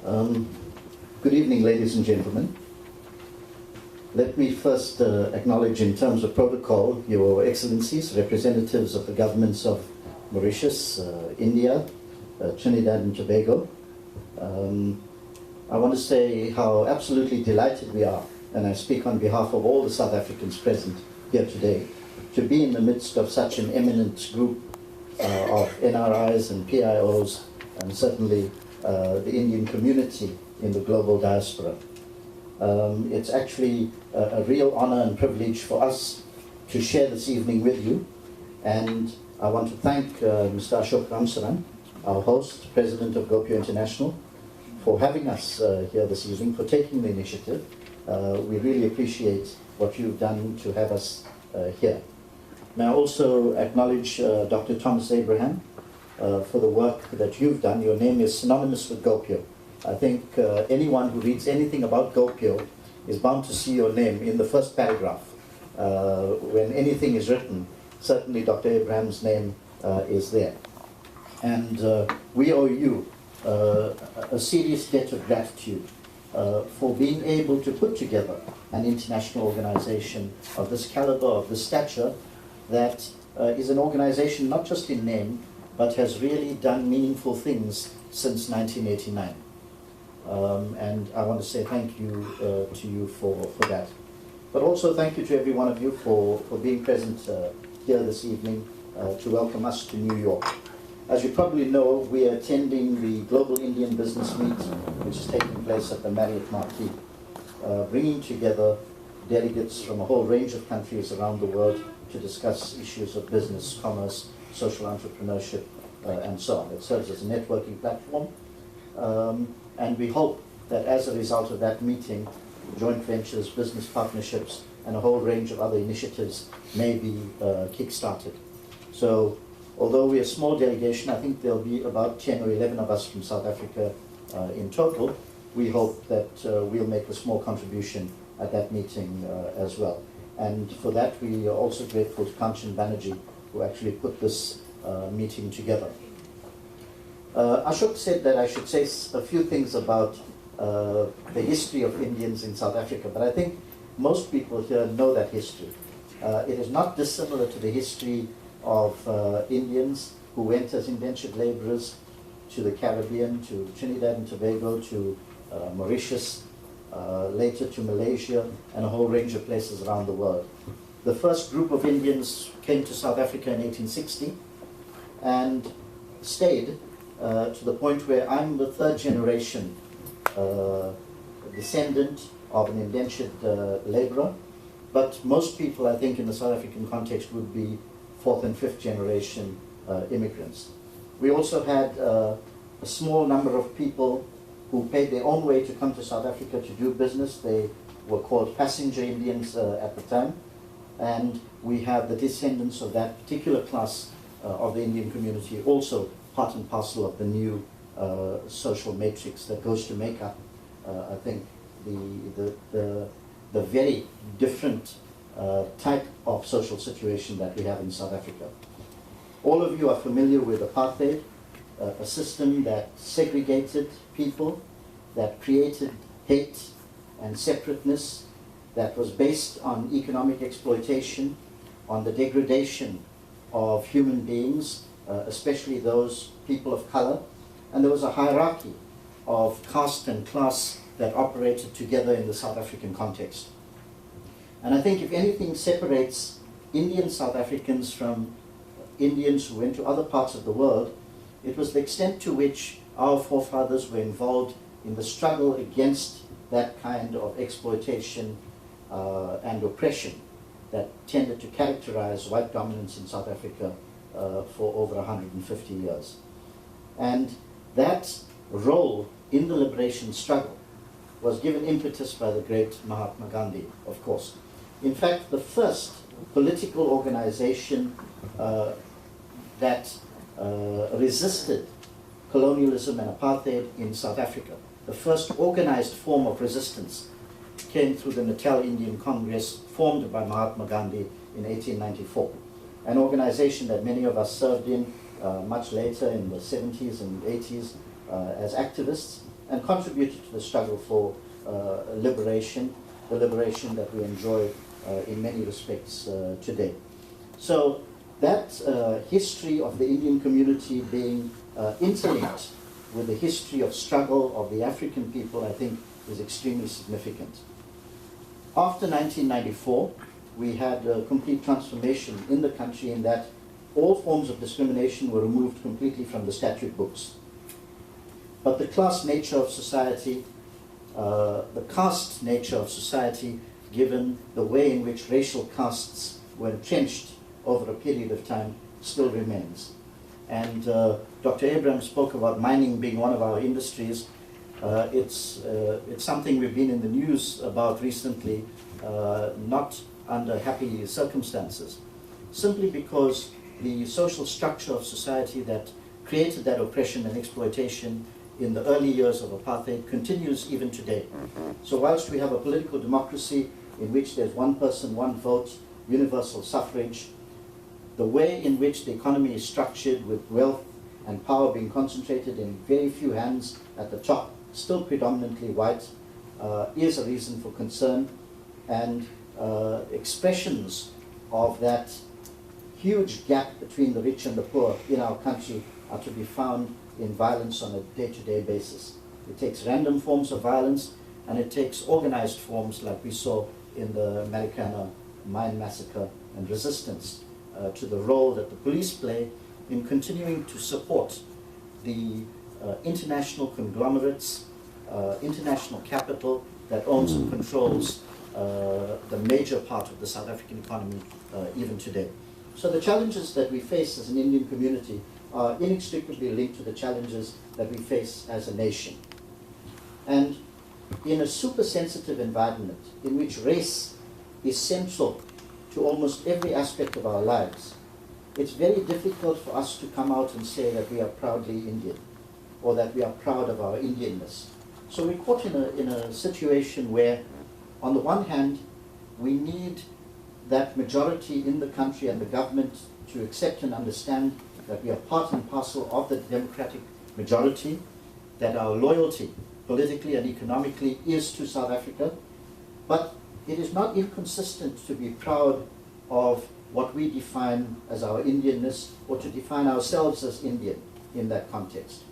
Good evening, ladies and gentlemen. Let me first acknowledge, in terms of protocol, Your Excellencies, representatives of the governments of Mauritius, India, Trinidad and Tobago. I want to say how absolutely delighted we are, and I speak on behalf of all the South Africans present here today, to be in the midst of such an eminent group of NRIs and PIOs, and certainly the Indian community in the global diaspora. It's actually a real honor and privilege for us to share this evening with you, and I want to thank Mr. Ashok Ramsaran, our host, President of GOPIO International, for having us here this evening, for taking the initiative. We really appreciate what you've done to have us here. May I also acknowledge Dr. Thomas Abraham for the work that you've done. Your name is synonymous with GOPIO. I think anyone who reads anything about GOPIO is bound to see your name in the first paragraph. When anything is written, certainly Dr. Abraham's name is there. And we owe you a serious debt of gratitude for being able to put together an international organization of this caliber, of this stature, that is an organization not just in name, but has really done meaningful things since 1989. And I want to say thank you to you for that. But also thank you to every one of you for being present here this evening to welcome us to New York. As you probably know, we are attending the Global Indian Business Meet, which is taking place at the Marriott Marquis, bringing together delegates from a whole range of countries around the world to discuss issues of business, commerce, social entrepreneurship, and so on. It serves as a networking platform. And we hope that as a result of that meeting, joint ventures, business partnerships, and a whole range of other initiatives may be kick-started. So, although we're a small delegation, I think there'll be about 10 or 11 of us from South Africa in total. We hope that we'll make a small contribution at that meeting as well. And for that, we are also grateful to Kanchan Banerjee, who actually put this meeting together. Ashok said that I should say a few things about the history of Indians in South Africa, but I think most people here know that history. It is not dissimilar to the history of Indians who went as indentured laborers to the Caribbean, to Trinidad and Tobago, to Mauritius, later to Malaysia, and a whole range of places around the world. The first group of Indians came to South Africa in 1860 and stayed to the point where I'm the third generation descendant of an indentured laborer, but most people, I think, in the South African context would be fourth and fifth generation immigrants. We also had a small number of people who paid their own way to come to South Africa to do business. They were called passenger Indians at the time, and we have the descendants of that particular class of the Indian community also part and parcel of the new social matrix that goes to make up, I think, the very different type of social situation that we have in South Africa. All of you are familiar with apartheid, a system that segregated people, that created hate and separateness, that was based on economic exploitation, on the degradation of human beings, especially those people of color, and there was a hierarchy of caste and class that operated together in the South African context. And I think if anything separates Indian South Africans from Indians who went to other parts of the world, it was the extent to which our forefathers were involved in the struggle against that kind of exploitation and oppression that tended to characterize white dominance in South Africa for over 150 years. And that role in the liberation struggle was given impetus by the great Mahatma Gandhi, of course. In fact, the first political organization that resisted colonialism and apartheid in South Africa, the first organized form of resistance, came through the Natal Indian Congress formed by Mahatma Gandhi in 1894. An organization that many of us served in much later in the 70s and 80s as activists, and contributed to the struggle for liberation, the liberation that we enjoy in many respects today. So that history of the Indian community being interlinked with the history of struggle of the African people, I think, is extremely significant. After 1994, we had a complete transformation in the country in that all forms of discrimination were removed completely from the statute books. But the class nature of society, the caste nature of society, given the way in which racial castes were entrenched over a period of time, still remains. And Dr. Abraham spoke about mining being one of our industries. It's something we've been in the news about recently, not under happy circumstances, simply because the social structure of society that created that oppression and exploitation in the early years of apartheid continues even today. So whilst we have a political democracy in which there's one person, one vote, universal suffrage, the way in which the economy is structured with wealth and power being concentrated in very few hands at the top, still predominantly white, is a reason for concern, and expressions of that huge gap between the rich and the poor in our country are to be found in violence on a day-to-day basis. It takes random forms of violence, and it takes organized forms like we saw in the Marikana mine massacre, and resistance to the role that the police play in continuing to support the international conglomerates, international capital that owns and controls the major part of the South African economy even today. So the challenges that we face as an Indian community are inextricably linked to the challenges that we face as a nation. And in a super sensitive environment in which race is central to almost every aspect of our lives, it's very difficult for us to come out and say that we are proudly Indian, or that we are proud of our Indianness. So we're caught in a situation where, on the one hand, we need that majority in the country and the government to accept and understand that we are part and parcel of the democratic majority, that our loyalty politically and economically is to South Africa, but it is not inconsistent to be proud of what we define as our Indianness, or to define ourselves as Indian in that context.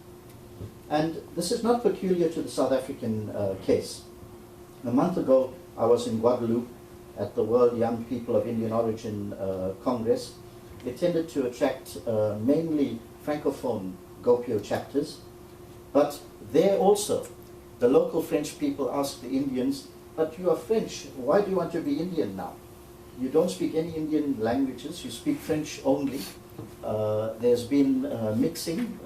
And this is not peculiar to the South African case. A month ago, I was in Guadeloupe at the World Young People of Indian Origin Congress. It tended to attract mainly Francophone GOPIO chapters, but there also, the local French people asked the Indians, "But you are French, why do you want to be Indian now? You don't speak any Indian languages, you speak French only." There's been mixing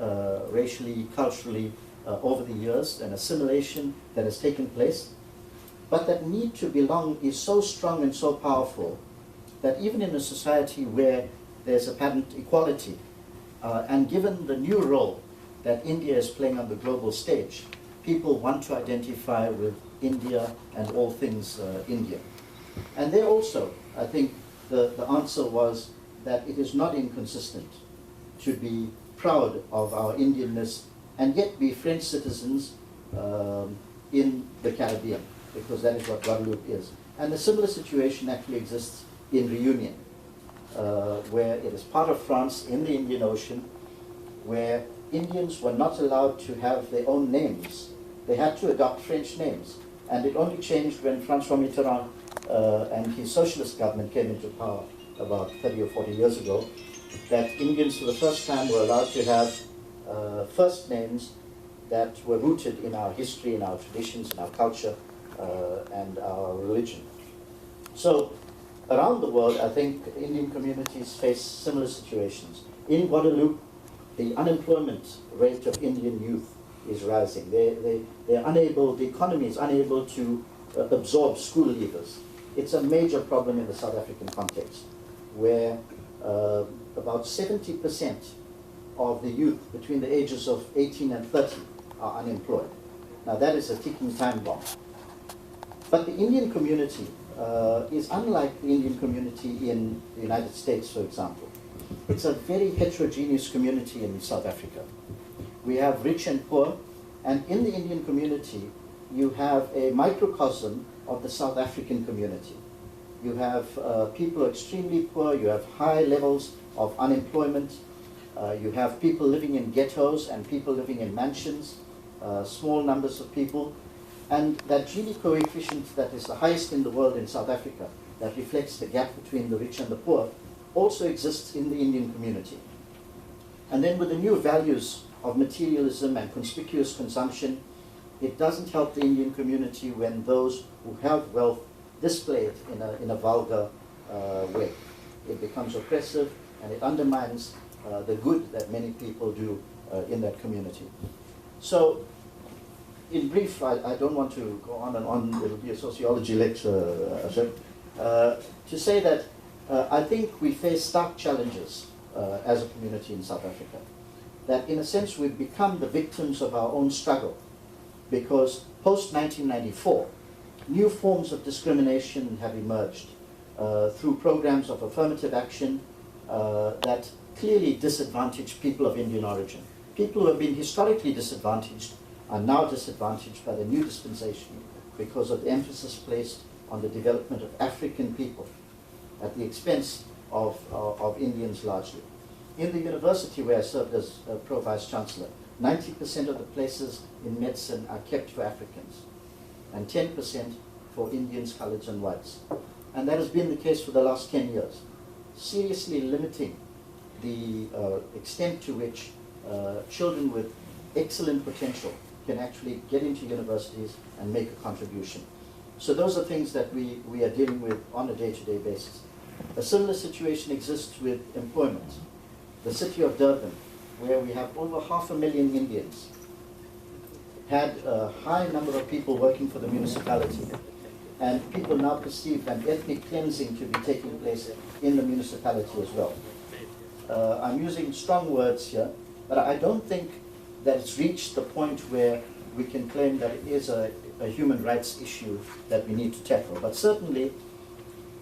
racially, culturally over the years, and assimilation that has taken place. But that need to belong is so strong and so powerful that even in a society where there's apparent equality, and given the new role that India is playing on the global stage, people want to identify with India and all things India. And there also, I think the answer was that it is not inconsistent to be proud of our Indianness and yet be French citizens in the Caribbean, because that is what Guadeloupe is. And a similar situation actually exists in Reunion, where it is part of France in the Indian Ocean, where Indians were not allowed to have their own names. They had to adopt French names. And it only changed when François Mitterrand and his socialist government came into power about 30 or 40 years ago, that Indians for the first time were allowed to have first names that were rooted in our history, in our traditions, in our culture, and our religion. So around the world, I think Indian communities face similar situations. In Guadeloupe, the unemployment rate of Indian youth is rising. They're unable, the economy is unable to absorb school leavers. It's a major problem in the South African context, where about 70% of the youth between the ages of 18 and 30 are unemployed. Now that is a ticking time bomb. But the Indian community is unlike the Indian community in the United States, for example. It's a very heterogeneous community in South Africa. We have rich and poor, And in the Indian community, you have a microcosm of the South African community. You have people who are extremely poor, you have high levels of unemployment, you have people living in ghettos and people living in mansions, small numbers of people, and that Gini coefficient that is the highest in the world in South Africa, that reflects the gap between the rich and the poor, also exists in the Indian community. And then with the new values of materialism and conspicuous consumption, it doesn't help the Indian community when those who have wealth display it in a vulgar way. It becomes oppressive and it undermines the good that many people do in that community. So, in brief, I don't want to go on and on, it will be a sociology lecture, to say that I think we face stark challenges as a community in South Africa. That in a sense we've become the victims of our own struggle, because post-1994, new forms of discrimination have emerged through programs of affirmative action that clearly disadvantage people of Indian origin. People who have been historically disadvantaged are now disadvantaged by the new dispensation because of the emphasis placed on the development of African people at the expense of Indians largely. In the university where I served as Pro Vice Chancellor, 90% of the places in medicine are kept for Africans and 10% for Indians, coloureds and whites. And that has been the case for the last 10 years, seriously limiting the extent to which children with excellent potential can actually get into universities and make a contribution. So those are things that we are dealing with on a day-to-day basis. A similar situation exists with employment. The city of Durban, where we have over 500,000 Indians, had a high number of people working for the municipality, and people now perceive an ethnic cleansing to be taking place in the municipality as well. I'm using strong words here, but I don't think that it's reached the point where we can claim that it is a human rights issue that we need to tackle. But certainly,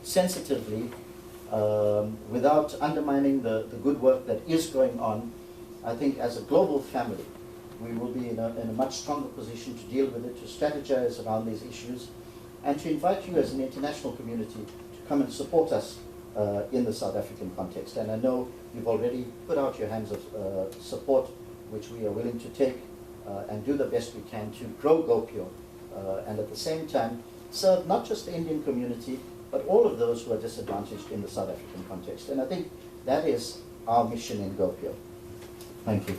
sensitively, without undermining the good work that is going on, I think as a global family, we will be in a much stronger position to deal with it, to strategize around these issues, and to invite you as an international community to come and support us in the South African context. And I know you've already put out your hands of support, which we are willing to take and do the best we can to grow GOPIO and at the same time serve not just the Indian community, but all of those who are disadvantaged in the South African context. And I think that is our mission in GOPIO. Thank you.